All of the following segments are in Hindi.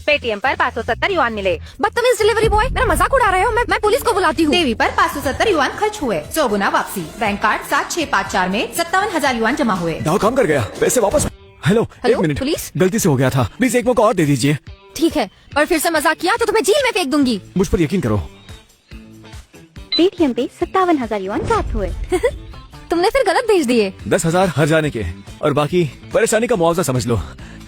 पेटीएम पर 570 युआन मिले। बदतमीज डिलीवरी बॉय, मेरा मजाक उड़ा रहे हो? मैं पुलिस को बुलाती हूँ। देवी पर 570 युआन खर्च हुए, 100 गुना वापसी। बैंक कार्ड 7654 में 57,000 युआन जमा हुए। दाव काम कर गया, पैसे वापस। हेलो, एक मिनट, पुलिस? गलती से हो गया था, प्लीज एक मौका और दे दीजिए। ठीक है, और फिर से मजाक किया तो तुम्हें जेल में फेंक दूंगी। मुझ पर यकीन करो। पेटीएम पे 57,000 युआन प्राप्त हुए। तुमने फिर गलत भेज दिए। 10,000 हर जाने के और बाकी परेशानी का मुआवजा समझ लो।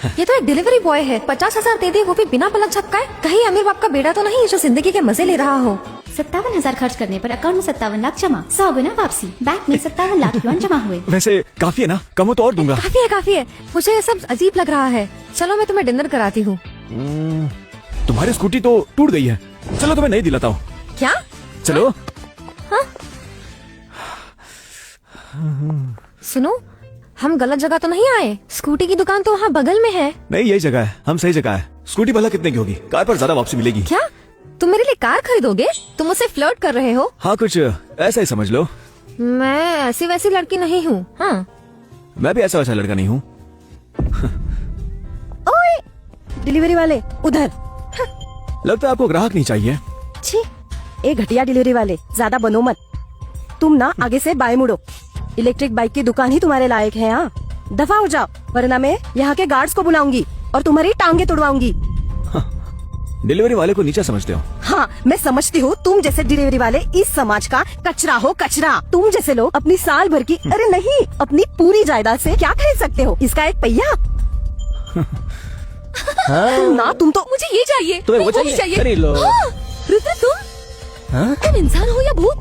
ये तो एक डिलीवरी बॉय है, 50,000 दे दे, वो भी बिना पलक झपकाए। कहीं अमीर बाप का बेटा तो नहीं जो जिंदगी के मजे ले रहा हो। 57,000 खर्च करने पर अकाउंट में 57 लाख जमा, 100 गुना वापसी। बैंक में 57 लाख युआन जमा हुए। वैसे काफी है ना? कम हो तो और दूंगा। काफी है। मुझे ये सब अजीब लग रहा है। चलो मैं तुम्हें डिनर कराती हूँ। तुम्हारी स्कूटी तो टूट गई है, चलो तुम्हें नहीं दिलाता हूँ। क्या? चलो। हाँ? सुनो, हम गलत जगह तो नहीं आए? स्कूटी की दुकान तो वहाँ बगल में है। नहीं, यही जगह है, हम सही जगह है। स्कूटी भला कितने की होगी? कार पर ज्यादा वापसी मिलेगी। क्या तुम मेरे लिए कार खरीदोगे? तुम मुझसे फ्लर्ट कर रहे हो? हाँ, कुछ ऐसा ही समझ लो। मैं ऐसी वैसी लड़की नहीं हूँ। हाँ, मैं भी ऐसा वैसा लड़का नहीं हूँ। ओए, डिलीवरी वाले उधर। लगता है आपको ग्राहक नहीं चाहिए। छी, एक घटिया डिलीवरी वाले, ज्यादा बनो मत। तुम ना आगे से बाएं मुड़ो। इलेक्ट्रिक बाइक की दुकान ही तुम्हारे लायक है। हाँ, दफा हो जाओ, वरना मैं यहाँ के गार्ड्स को बुलाऊंगी और तुम्हारी टांगे तुड़वाऊंगी। डिलीवरी वाले को नीचा समझते हो? हाँ, मैं समझती हूँ। तुम जैसे डिलीवरी वाले इस समाज का कचरा हो, कचरा। तुम जैसे लोग अपनी साल भर की, अरे नहीं, अपनी पूरी जायदाद से क्या खरीद सकते हो? इसका एक पहिया। ना तुम तो, मुझे ये चाहिए। तुम्हें वो चाहिए? खरीद लो। रुद्र, तुम इंसान हो या भूत?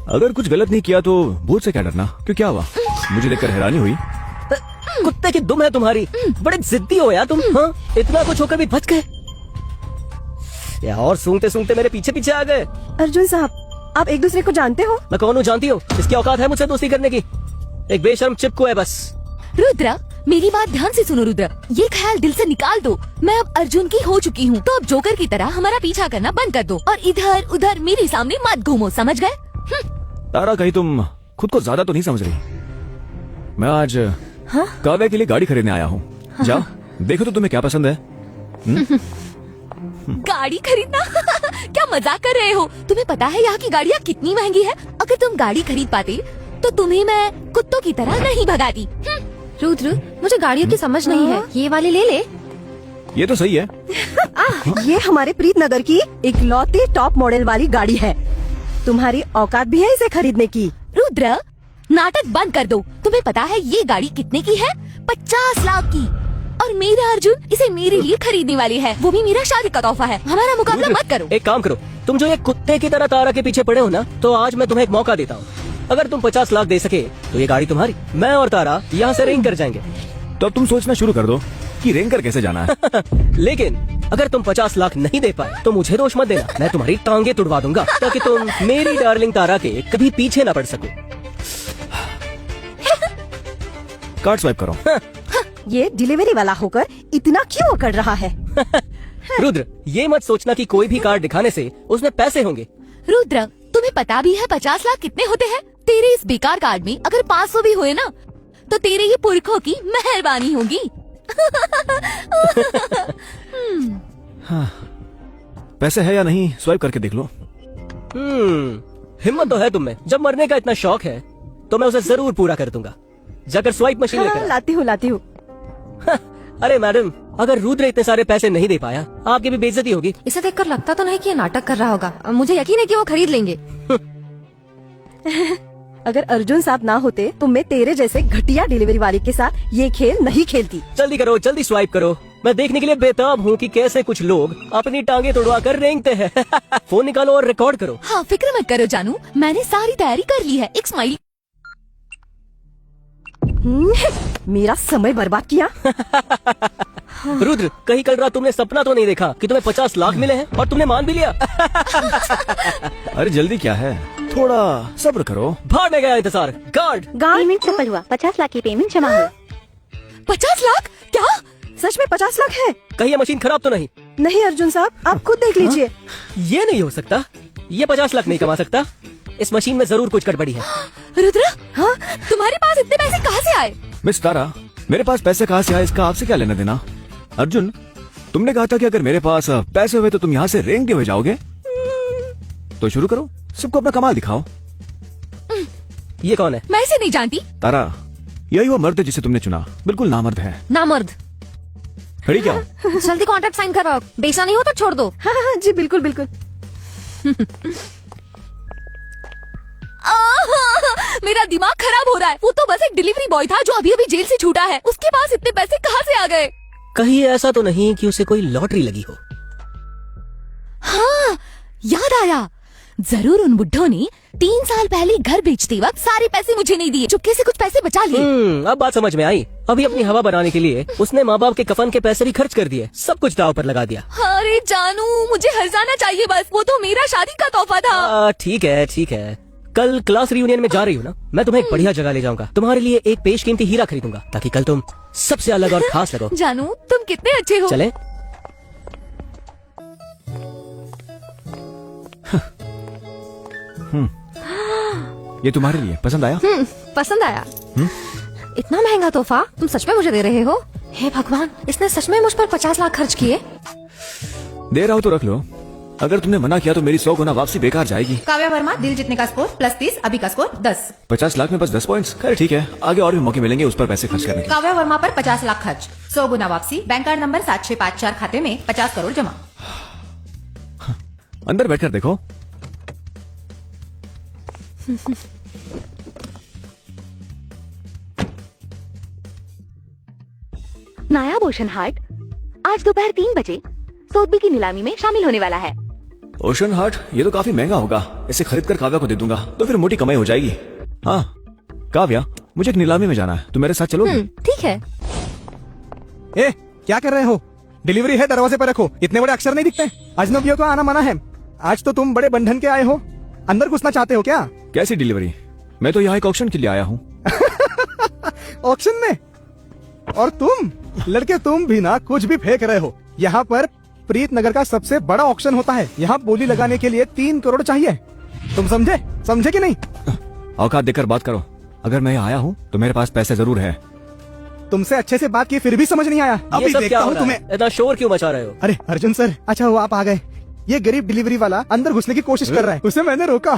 अगर कुछ गलत नहीं किया तो भूत से क्या डरना? क्यों, क्या हुआ? मुझे देखकर हैरानी हुई। कुत्ते की दुम है तुम्हारी, बड़े जिद्दी हो यार तुम। हाँ? इतना कुछ होकर भी बच गए या और सूंघते सूंघते मेरे पीछे पीछे आ गए। अर्जुन साहब, आप एक दूसरे को जानते हो? मैं कौन हूँ जानती हो? इसकी औकात है मुझसे दोस्ती करने की? एक बेशर्म चिपकू है बस। रुद्र, मेरी बात ध्यान से सुनो रुद्र, ये ख्याल दिल से निकाल दो। मैं अब अर्जुन की हो चुकी हूँ, तो अब जोकर की तरह हमारा पीछा करना बंद कर दो और इधर उधर मेरे सामने मत घूमो, समझ गए? तारा, कहीं तुम खुद को ज्यादा तो नहीं समझ रही? मैं आज काव्या के लिए गाड़ी खरीदने आया हूँ। जाओ देखो तो तुम्हें क्या पसंद है। गाड़ी खरीदना? क्या मजाक कर रहे हो? तुम्हें पता है यहाँ की गाड़ियाँ कितनी महंगी है? अगर तुम गाड़ी खरीद पाते तो तुम्हें मैं कुत्तों की तरह नहीं भगाती। रुद्र, मुझे गाड़ियों की समझ नहीं है, ये वाली ले ले। ये तो सही है। ये हमारे प्रीतनगर की इकलौती टॉप मॉडल वाली गाड़ी है। तुम्हारी औकात भी है इसे खरीदने की? रुद्र, नाटक बंद कर दो। तुम्हें पता है ये गाड़ी कितने की है? 50 लाख की। और मेरा अर्जुन इसे मेरे लिए खरीदने वाली है, वो भी मेरा शादी का तोहफा है। हमारा मुकाबला मत करो। एक काम करो, तुम जो एक कुत्ते की तरह तारा के पीछे पड़े हो ना, तो आज मैं तुम्हें एक मौका देता हूँ। अगर तुम 50 लाख दे सके तो ये गाड़ी तुम्हारी। मैं और तारा यहाँ से रेंग कर जाएंगे। तो अब तुम सोचना शुरू कर दो कि रेंग कर कैसे जाना है। लेकिन अगर तुम 50 लाख नहीं दे पाए तो मुझे दोष मत देना, मैं तुम्हारी टांगे तुड़वा दूंगा ताकि तुम मेरी डार्लिंग तारा के कभी पीछे न पड़ सको। कार्ड स्वाइप करो। ये डिलीवरी वाला होकर इतना क्यों कर रहा है? रुद्र, ये मत सोचना कि कोई भी कार्ड दिखाने से उसमें पैसे होंगे। रुद्र, तुम्हें पता भी है 50 लाख कितने होते हैं? तेरे इस बेकार कार्ड में अगर 500 भी हुए ना, तो तेरे ये पुरखों की मेहरबानी होगी। हाँ, पैसे है या नहीं स्वाइप करके देख लो। हिम्मत तो है तुम में। जब मरने का इतना शौक है तो मैं उसे जरूर पूरा कर दूंगा। जाकर स्वाइप मशीन लेकर आ। लाती हूँ। अरे मैडम, अगर रुद्र इतने सारे पैसे नहीं दे पाया, आपकी भी बेइज्जती होगी। इसे देखकर लगता तो नहीं कि ये नाटक कर रहा होगा। मुझे यकीन है कि वो खरीद लेंगे। अगर अर्जुन साहब ना होते तो मैं तेरे जैसे घटिया डिलीवरी वाले के साथ ये खेल नहीं खेलती। जल्दी करो, जल्दी स्वाइप करो। मैं देखने के लिए बेताब हूँ कि कैसे कुछ लोग अपनी टांगे तुड़वा कर रेंगते हैं। फोन निकालो और रिकॉर्ड करो। हाँ, फिक्र मत करो जानू, मैंने सारी तैयारी कर ली है। एक स्माइल। मेरा समय बर्बाद किया। रुद्र, कहीं कल रात तुमने सपना तो नहीं देखा कि तुम्हें 50 लाख मिले हैं और तुमने मान भी लिया? अरे जल्दी क्या है, थोड़ा सब्र करो। भागने गया इंतजार। गार्ड, पेमेंट सफल हुआ, 50 लाख की पेमेंट जमा हुई। 50 लाख? क्या सच में 50 लाख है? कहीं ये मशीन खराब तो नहीं? नहीं अर्जुन साहब, आप खुद देख लीजिए। ये नहीं हो सकता, ये 50 लाख नहीं कमा सकता। इस मशीन में जरूर कुछ गड़बड़ी है। रुद्र, हाँ, तुम्हारे पास इतने पैसे कहाँ से आए? मिस तारा, मेरे पास पैसे कहाँ से आए इसका आपसे क्या लेना देना? अर्जुन, तुमने कहा था कि अगर मेरे पास पैसे हुए तो तुम यहाँ से रेंगते हुए जाओगे। तो शुरू करो, सबको अपना कमाल दिखाओ। ये कौन है? मैं इसे नहीं जानती। तारा, यही वो मर्द है जिसे तुमने चुना, बिल्कुल नामर्द है। नामर्द। खड़ी क्या हो? जल्दी कॉन्ट्रैक्ट साइन कराओ, बेचना नहीं हो तो छोड़ दो। हाँ हाँ जी बिल्कुल बिल्कुल। मेरा दिमाग खराब हो रहा है। वो तो बस एक डिलीवरी बॉय था जो अभी अभी जेल से छूटा है। उसके पास इतने पैसे कहाँ से आ गए? कहीं ऐसा तो नहीं कि उसे कोई लॉटरी लगी हो? हाँ, याद आया। जरूर उन बुड्ढों ने 3 साल पहले घर बेचते वक्त सारे पैसे मुझे नहीं दिए, चुपके से कुछ पैसे बचा लिए। अब बात समझ में आई। अभी अपनी हवा बनाने के लिए उसने माँ बाप के कफन के पैसे भी खर्च कर दिए, सब कुछ दाव पर लगा दिया। अरे जानू, मुझे हर्जाना चाहिए बस। वो तो मेरा शादी का तोहफा था। ठीक है ठीक है, कल क्लास रियूनियन में जा रही हूँ ना, मैं तुम्हें एक बढ़िया जगह ले जाऊंगा। तुम्हारे लिए एक पेशकीमती हीरा खरीदूंगा ताकि कल तुम सबसे अलग और खास लगो। जानू, तुम कितने अच्छे हो। चले? ये तुम्हारे लिए पसंद आया? पसंद आया। इतना महंगा तोहफा तुम सच में मुझे दे रहे हो? हे भगवान, इसने सच में मुझ पर 50 लाख खर्च किए। दे रहा हो तो रख लो, अगर तुमने मना किया तो मेरी 100 गुना वापसी बेकार जाएगी। काव्या वर्मा, दिल जीतने का स्कोर +30, अभी का स्कोर 10। 50 लाख में बस 10 पॉइंट्स। खैर ठीक है, आगे और भी मौके मिलेंगे उस पर पैसे खर्च करने के। काव्या वर्मा पर 50 लाख खर्च, 100 गुना वापसी। बैंक कार्ड नंबर 7654 खाते में 50 करोड़ जमा। अंदर बैठकर देखो। नायाब ओशन हार्ट आज दोपहर 3 बजे सोथबी की नीलामी में शामिल होने वाला है। ओशन हार्ट, ये तो काफी महंगा होगा। इसे खरीद कर काव्या को दे दूंगा तो फिर मोटी कमाई हो जाएगी। हाँ काव्या, मुझे एक नीलामी में जाना है, तुम मेरे साथ चलोगी? ठीक है। ए, क्या कर रहे हो? डिलीवरी है, दरवाजे पर रखो। इतने बड़े अक्षर नहीं दिखते? अजनबियों को आना मना है। आज तो तुम बड़े बंधन के आए हो, अंदर घुसना चाहते हो क्या? कैसी डिलीवरी? मैं तो यहाँ एक ऑक्शन के लिए आया हूँ। ऑक्शन में? और तुम लड़के, तुम भी ना कुछ भी फेंक रहे हो। यहाँ पर प्रीत नगर का सबसे बड़ा ऑक्शन होता है। यहाँ बोली लगाने के लिए 3 करोड़ चाहिए। तुम समझे कि नहीं? औकात देकर बात करो। अगर मैं यहाँ आया हूँ तो मेरे पास पैसे जरूर है। तुमसे अच्छे से बात की फिर भी समझ नहीं आया। ये अभी सब देखता क्या हो हूँ रहा तुम्हें। है? इतना शोर क्यों मचा रहे हो? अरे अर्जुन सर, अच्छा हुआ आप आ गए। ये गरीब डिलीवरी वाला अंदर घुसने की कोशिश कर रहा है, उसे मैंने रोका।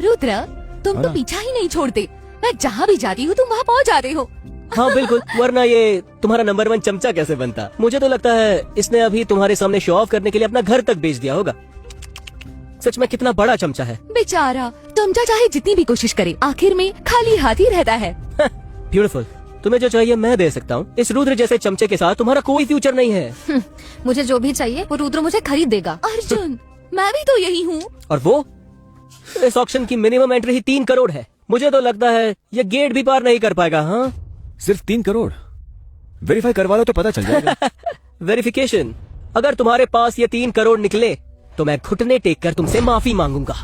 रुद्र, तुम तो पीछा ही नहीं छोड़ते। मैं जहाँ भी जाती हूँ तुम वहाँ पहुँच जाते हो। हाँ बिल्कुल, वरना ये तुम्हारा नंबर 1 चमचा कैसे बनता? मुझे तो लगता है इसने अभी तुम्हारे सामने शो ऑफ करने के लिए अपना घर तक बेच दिया होगा। सच में कितना बड़ा चमचा है। बेचारा चमचा चाहे जितनी भी कोशिश करे, आखिर में खाली हाथ ही रहता है। ब्यूटीफुल, तुम्हें जो चाहिए मैं दे सकता हूँ। इस रुद्र जैसे चमचे के साथ तुम्हारा कोई फ्यूचर नहीं है। मुझे जो भी चाहिए वो रुद्र मुझे खरीद देगा। अर्जुन, मैं भी तो यही हूँ। और वो इस ऑक्शन की मिनिमम एंट्री ही 3 करोड़ है। मुझे तो लगता है ये गेट भी पार नहीं कर पाएगा। हाँ, सिर्फ 3 करोड़? वेरीफाई करवा लो तो पता चल जाएगा। वेरिफिकेशन? अगर तुम्हारे पास ये 3 करोड़ निकले तो मैं घुटने टेक कर तुमसे माफी मांगूंगा।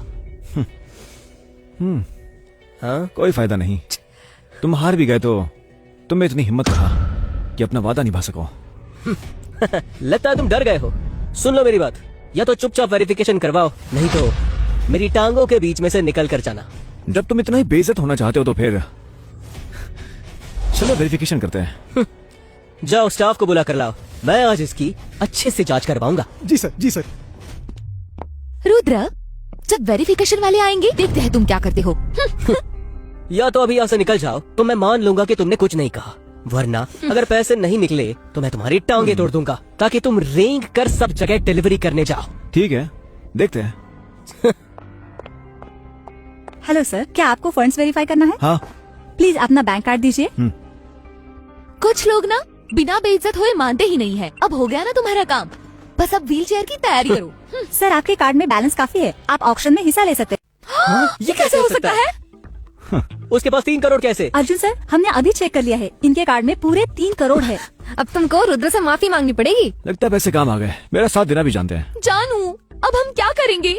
हाँ, कोई फायदा नहीं। तुम हार भी गए तो तुम्हें इतनी हिम्मत रहा कि अपना वादा निभा सको। लगता है तुम डर गए हो। सुन लो मेरी बात, या तो चुपचाप वेरिफिकेशन करवाओ, नहीं तो मेरी टांगों के बीच में से निकल कर जाना। जब तुम इतना ही बेइज्जत होना चाहते हो तो फिर चलो वेरिफिकेशन करते हैं। जाओ स्टाफ को बुला कर लाओ, मैं आज इसकी अच्छे से जांच करवाऊंगा। जी सर, जी सर। रुद्र, जब वेरिफिकेशन वाले आएंगे देखते हैं तुम क्या करते हो। या तो अभी यहाँ से निकल जाओ तो मैं मान लूंगा कि तुमने कुछ नहीं कहा, वरना अगर पैसे नहीं निकले तो मैं तुम्हारी टांगे तोड़ दूंगा ताकि तुम रेंग कर सब जगह डिलीवरी करने जाओ। ठीक है, देखते हैं। हेलो सर, क्या आपको फंड्स वेरीफाई करना है? हाँ। प्लीज अपना बैंक कार्ड दीजिए। कुछ लोग ना बिना बेइज्जत हुए मानते ही नहीं है। अब हो गया ना तुम्हारा काम, बस अब व्हील चेयर की तैयारी करो। सर, आपके कार्ड में बैलेंस काफी है, आप ऑक्शन में हिस्सा ले सकते हैं। ये कैसे हो सकता है? उसके पास 3 करोड़ कैसे? अर्जुन सर, हमने अभी चेक कर लिया है, इनके कार्ड में पूरे 3 करोड़ है। अब तुमको रुद्र से माफी मांगनी पड़ेगी। लगता है पैसे काम आ गए। मेरा साथ देना भी जानते हैं। जानू, अब हम क्या करेंगे?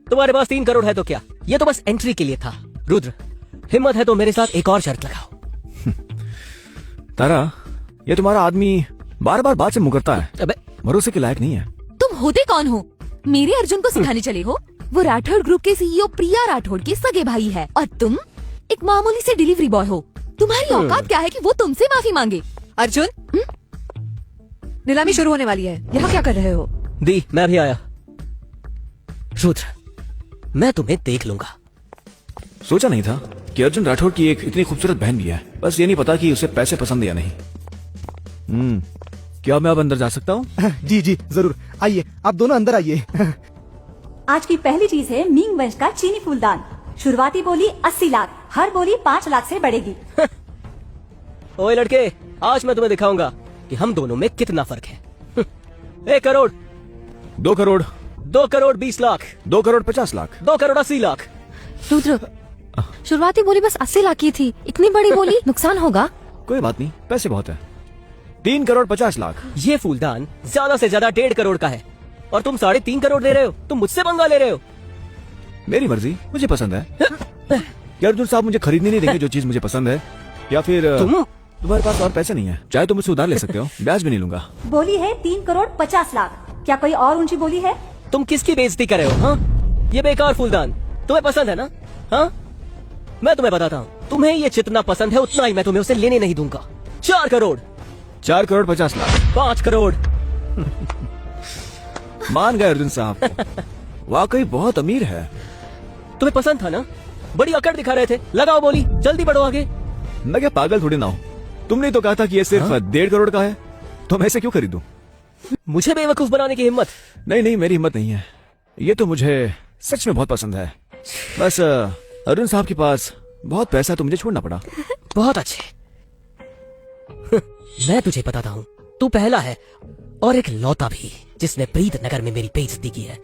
तुम्हारे पास 3 करोड़ है तो क्या, ये तो बस एंट्री के लिए था। रुद्र, हिम्मत है तो मेरे साथ एक और शर्त लगाओ। तारा, ये तुम्हारा आदमी बार बार बात से मुकरता है, अबे भरोसे के लायक नहीं है। तुम होते कौन हो? मेरे अर्जुन को सिखाने चले हो? वो राठौड़ ग्रुप के सीईओ प्रिया राठौड़ के सगे भाई है और तुम एक मामूली से डिलीवरी बॉय हो। तुम्हारी औकात क्या है कि वो तुमसे माफी मांगे? अर्जुन, नीलामी शुरू होने वाली है, यहाँ क्या कर रहे हो? दी, मैं भी आया। रुद्र, मैं तुम्हें देख लूंगा। सोचा नहीं था कि अर्जुन राठौड़ की एक इतनी खूबसूरत बहन भी है, बस ये नहीं पता कि उसे पैसे पसंद या नहीं। क्या मैं अब अंदर जा सकता हूँ? जी जी जरूर, आइए आप दोनों अंदर आइए। आज की पहली चीज है मिंग वंश का चीनी फूलदान। शुरुआती बोली 80 लाख, हर बोली 5 लाख से बढ़ेगी। ओए लड़के, आज मैं तुम्हें दिखाऊंगा कि हम दोनों में कितना फर्क है। 1 करोड़, 2 करोड़, 2 करोड़ 20 लाख, 2 करोड़ 50 लाख, 2 करोड़ 80 लाख। रुद्र, शुरुआती बोली बस 80 लाख की थी, इतनी बड़ी बोली नुकसान होगा। कोई बात नहीं, पैसे बहुत है। 3 करोड़ 50 लाख। ये फूलदान ज्यादा से ज्यादा 1.5 करोड़ का है और तुम 3.5 करोड़ ले रहे हो। तुम मुझसे पंगा ले रहे हो। मेरी मर्जी, मुझे पसंद है। क्या अर्जुन साहब मुझे खरीदने नहीं देंगे जो चीज मुझे पसंद है? या फिर तुम्हारे पास और पैसे नहीं है? चाहे तो मुझसे उधार ले सकते हो, ब्याज भी नहीं लूंगा। बोली है 3 करोड़ 50 लाख। क्या कोई और ऊंची बोली है? तुम किसकी बेइज्जती कर रहे हो? हाँ, ये बेकार फूलदान तुम्हें पसंद है ना? हाँ, मैं तुम्हें बताता हूँ, तुम्हें ये जितना पसंद है उतना ही मैं तुम्हें उसे लेने नहीं दूंगा। 4 करोड़, 4 करोड़ 50 लाख, 5 करोड़। मान गए अर्जुन साहब, वाकई बहुत अमीर है। तुम्हें पसंद था ना? बड़ी अकड़ दिखा रहे थे। लगाओ बोली, जल्दी बढ़ो आगे। मैं क्या पागल थोड़ी ना हूँ? तुमने तो कहा था कि ये सिर्फ 1.5 करोड़ का है, तो मैं इसे क्यों खरीदूं? मुझे बेवकूफ बनाने की हिम्मत? नहीं नहीं, मेरी हिम्मत नहीं है। ये तो मुझे सच में बहुत पसंद है। बस अर्जुन साहब के पास बहुत पैसा है तो मुझे छोड़ना पड़ा। बहुत अच्छे। मैं तुझे बताता हूँ, तू पहला है और एक लौता भी जिसने प्रीत नगर में मेरी बेइज्जती की है।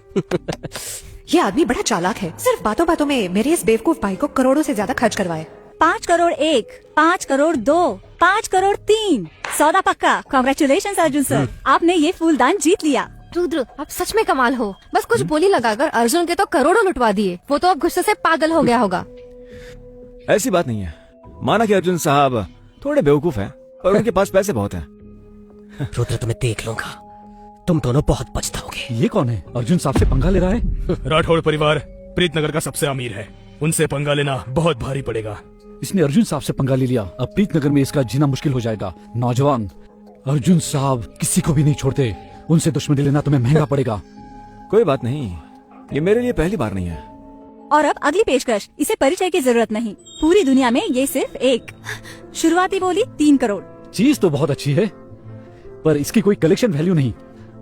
ये आदमी बड़ा चालाक है, सिर्फ बातों बातों में मेरे इस बेवकूफ भाई को करोड़ों से ज्यादा खर्च करवाए। 5 करोड़ 1, 5 करोड़ 2, 5 करोड़ 3। सौदा पक्का। कांग्रेचुलेशंस अर्जुन सर, आपने ये फूलदान जीत लिया। रुद्र, आप सच में कमाल हो। बस कुछ बोली लगाकर अर्जुन के तो करोड़ों लुटवा दिए। वो तो अब गुस्से से पागल हो गया होगा। ऐसी बात नहीं है। माना कि अर्जुन साहब थोड़े बेवकूफ हैं, पर उनके पास पैसे बहुत हैं। रुद्र, तुम्हें देख लूंगा, तुम दोनों बहुत पछताओगे। ये कौन है? अर्जुन साहब से पंगा ले रहा है? राठौड़ परिवार प्रीतनगर का सबसे अमीर है, उनसे पंगा लेना बहुत भारी पड़ेगा। इसने अर्जुन साहब से पंगा ले लिया, अब प्रीतनगर में इसका जीना मुश्किल हो जाएगा। नौजवान, अर्जुन साहब किसी को भी नहीं छोड़ते, उनसे दुश्मनी लेना तुम्हें महंगा पड़ेगा। कोई बात नहीं, ये मेरे लिए पहली बार नहीं है। और अब अगली पेशकश, इसे परिचय की जरूरत नहीं, पूरी दुनिया में ये सिर्फ एक। शुरुआती बोली 3 करोड़। चीज तो बहुत अच्छी है, पर इसकी कोई कलेक्शन वैल्यू नहीं,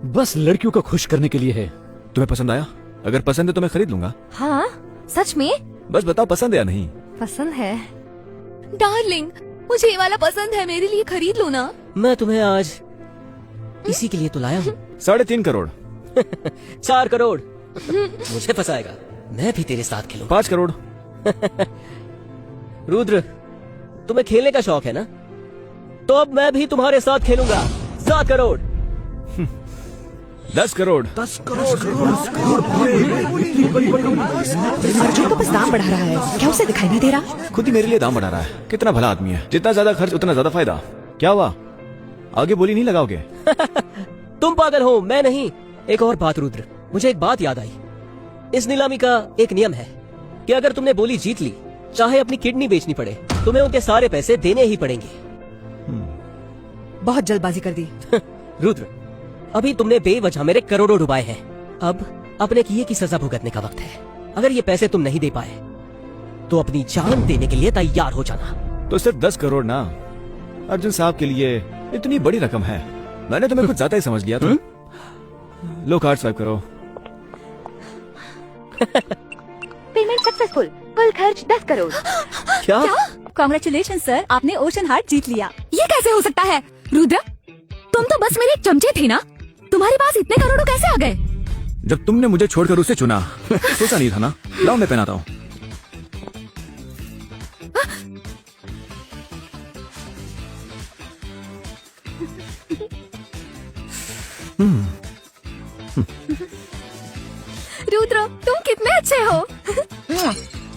बस लड़कियों को खुश करने के लिए है। तुम्हें पसंद आया? अगर पसंद है तो मैं खरीद लूंगा। हाँ, सच में? बस बताओ पसंद है या नहीं? पसंद है। डार्लिंग, मुझे ये वाला पसंद है, मेरे लिए खरीद लो ना। मैं तुम्हें आज इसी के लिए तो लाया हूँ। 3.5 करोड़। 4 करोड़। मुझे फंसाएगा, मैं भी तेरे साथ खेलूं। 5 करोड़। रुद्र, तुम्हें खेलने का शौक है ना? तो अब मैं भी तुम्हारे साथ खेलूंगा। 7 करोड़। 10 करोड़। अर्जुन तो बस दाम बढ़ा रहा है, क्या उसे दिखाई नहीं दे रहा? खुद ही मेरे लिए दाम बढ़ा रहा है। कितना भला आदमी है, जितना ज्यादा खर्च उतना ज्यादा फायदा। क्या हुआ, आगे बोली नहीं लगाओगे? तुम पागल हो, मैं नहीं। एक और बात रुद्र, मुझे एक बात याद आई। इस नीलामी का एक नियम है कि अगर तुमने बोली जीत ली, चाहे अपनी किडनी बेचनी पड़े, तुम्हें उनके सारे पैसे देने ही पड़ेंगे। बहुत जल्दबाजी कर दी। रुद्र, अभी तुमने बेवजह मेरे करोड़ों डुबाए हैं। अब अपने किए की सजा भुगतने का वक्त है। अगर ये पैसे तुम नहीं दे पाए तो अपनी जान देने के लिए तैयार हो जाना। तो सिर्फ 10 करोड़ ना? अर्जुन साहब के लिए इतनी बड़ी रकम है। मैंने तुम्हें कुछ ज्यादा ही समझ लिया था। लो कार्ड स्वाइप करो। पेमेंट सक्सेसफुल, कुल खर्च 10 करोड़। क्या? कांग्रेचुलेशंस सर, आपने ओशन हार्ट जीत लिया। ये कैसे हो सकता है? रुद्र, तुम तो बस मेरे एक चमचे थे ना, तुम्हारे पास इतने करोड़ों कैसे आ गए? जब तुमने मुझे छोड़कर उसे चुना, सोचा नहीं था ना। लाओ मैं पहनाता हूँ। रुद्र, तुम कितने अच्छे हो।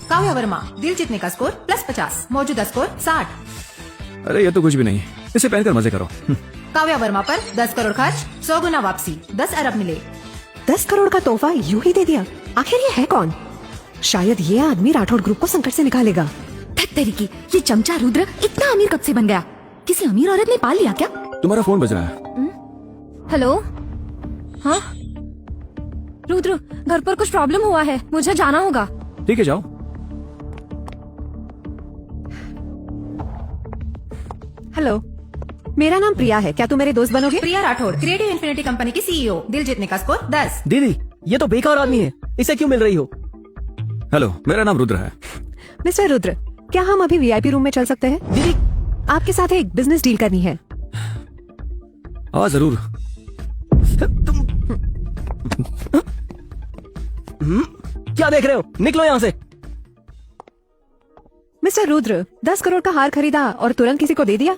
काव्या वर्मा, दिल जीतने का स्कोर +50, मौजूदा स्कोर 60। अरे ये तो कुछ भी नहीं, इसे पहनकर मजे करो। काव्या वर्मा पर 10 करोड़ खर्च, 100 गुना वापसी, 10 अरब मिले। 10 करोड़ का तोहफा यूं ही दे दिया। आखिर ये है कौन? शायद ये आदमी राठौड़ ग्रुप को संकट से निकालेगा। तरीकी, ये चमचा रुद्र इतना अमीर कब से बन गया? किसी अमीर औरत ने पाल लिया क्या? तुम्हारा फोन बज रहा है। हेलो। हाँ रुद्र, घर पर कुछ प्रॉब्लम हुआ है, मुझे जाना होगा। ठीक है, जाओ। हेलो, मेरा नाम प्रिया है, क्या तुम मेरे दोस्त बनोगे? प्रिया राठौड़, क्रिएटिव इन्फिनिटी कंपनी की सीईओ। दिल जीतने का स्कोर 10। दीदी, ये तो बेकार आदमी है, इसे क्यों मिल रही हो? हेलो, मेरा नाम रुद्र है। मिस्टर रुद्र, क्या हम अभी वीआईपी रूम में चल सकते हैं? दीदी, आपके साथ एक बिजनेस डील करनी है। हाँ जरूर। क्या देख रहे हो? निकलो यहाँ से। मिस्टर रुद्र, 10 करोड़ का हार खरीदा और तुरंत किसी को दे दिया।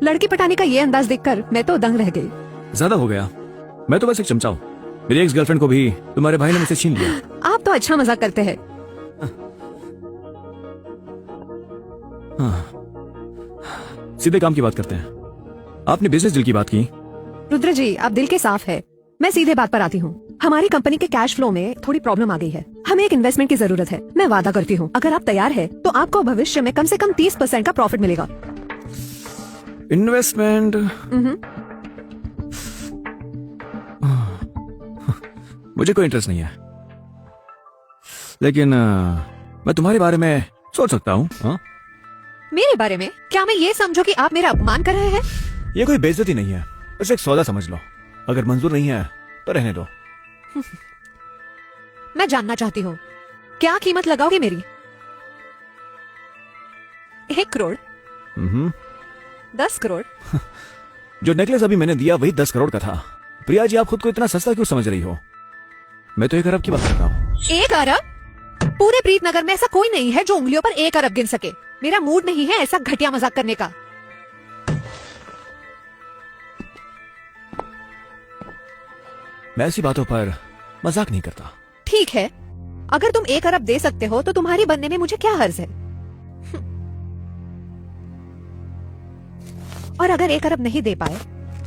लड़की पटाने का ये अंदाज देखकर मैं तो दंग रह गई। ज्यादा हो गया, मैं तो बस एक चमचा हूँ। मेरी एक्स गर्लफ्रेंड को भी तुम्हारे भाई ने मुझसे छीन लिया। आप तो अच्छा मजाक करते हैं। हाँ। सीधे काम की बात करते हैं। आपने बिजनेस डील की बात की। रुद्र जी, आप दिल के साफ है। मैं सीधे बात पर आती हूँ। हमारी कंपनी के कैश फ्लो में थोड़ी प्रॉब्लम आ गई है। हमें एक इन्वेस्टमेंट की जरूरत है। मैं वादा करती हूँ, अगर आप तैयार है तो आपको भविष्य में कम से कम 30% का प्रॉफिट मिलेगा। इन्वेस्टमेंट? मुझे कोई इंटरेस्ट नहीं है, लेकिन मैं तुम्हारे बारे में सोच सकता हूँ। मेरे बारे में? क्या मैं ये समझो कि आप मेरा अपमान कर रहे हैं? ये कोई बेइज्जती नहीं है, बस एक सौदा समझ लो। अगर मंजूर नहीं है तो रहने दो। मैं जानना चाहती हूँ, क्या कीमत लगाओगे मेरी? 1 करोड़? 10 करोड़? जो नेकलेस अभी मैंने दिया वही 10 करोड़ का था। प्रिया जी, आप खुद को इतना सस्ता क्यों समझ रही हो? मैं तो 1 अरब की बात कर रहा हूँ। 1 अरब? पूरे प्रीतनगर में ऐसा कोई नहीं है जो उंगलियों पर 1 अरब गिन सके। मेरा मूड नहीं है ऐसा घटिया मजाक करने का। मैं ऐसी बातों पर मजाक नहीं करता। ठीक है, अगर तुम 1 अरब दे सकते हो तो तुम्हारी बनने में मुझे क्या हर्ज है? और अगर 1 अरब नहीं दे पाए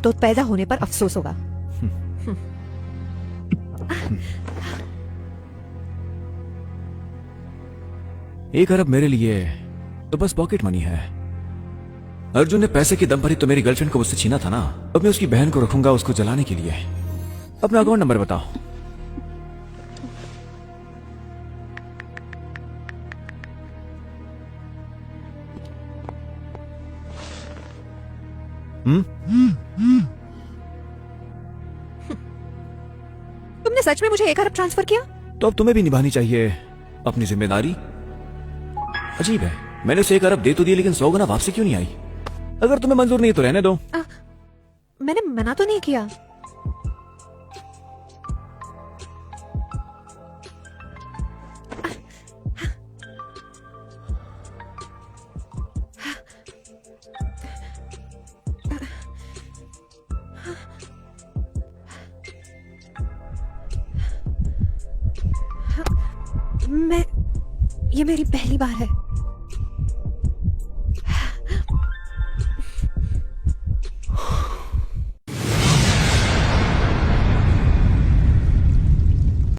तो पैदा होने पर अफसोस होगा। 1 अरब मेरे लिए तो बस पॉकेट मनी है। अर्जुन ने पैसे के दम पर ही तो मेरी गर्लफ्रेंड को मुझसे छीना था ना। अब मैं उसकी बहन को रखूंगा उसको जलाने के लिए। अपना अकाउंट नंबर बताओ। तुमने सच में मुझे 1 अरब ट्रांसफर किया? तो अब तुम्हें भी निभानी चाहिए अपनी जिम्मेदारी। अजीब है, मैंने उसे 1 अरब दे तो दिया, लेकिन 100 गुना वापसी क्यों नहीं आई? अगर तुम्हें मंजूर नहीं तो रहने दो। मैंने मना तो नहीं किया। ये मेरी पहली बार है।